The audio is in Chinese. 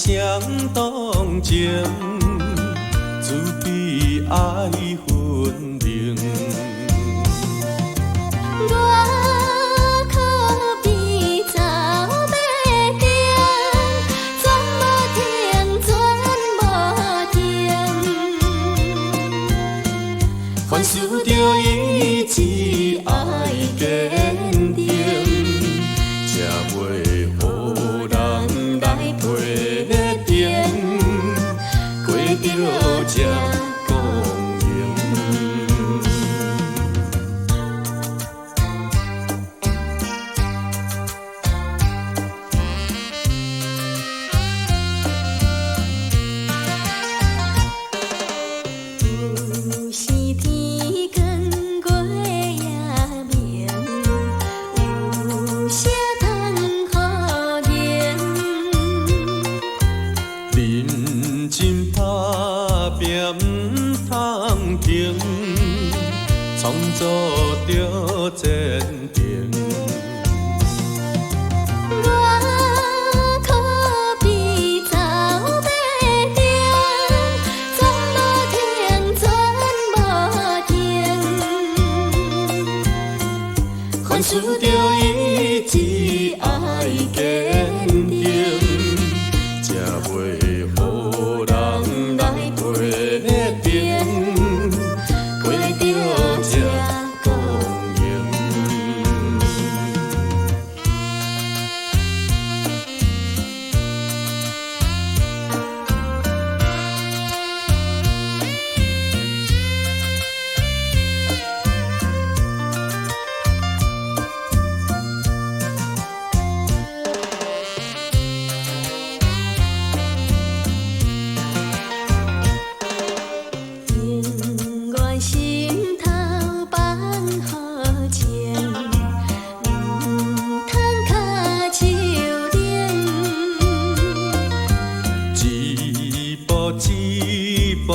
相同情，慈悲爱分明。我可比走马灯，转无停，转无停。凡事着意志爱坚定，才袂予人来批评，过着这公平。有时天光月也明，有时通雨凝。认真打拼毋通停，创造着前程。我可比走马灯，转无停，转无停。凡事着意志爱坚定，才袂予人来批评，过着这公平。永远心头放好情，毋通脚手冷。一步一步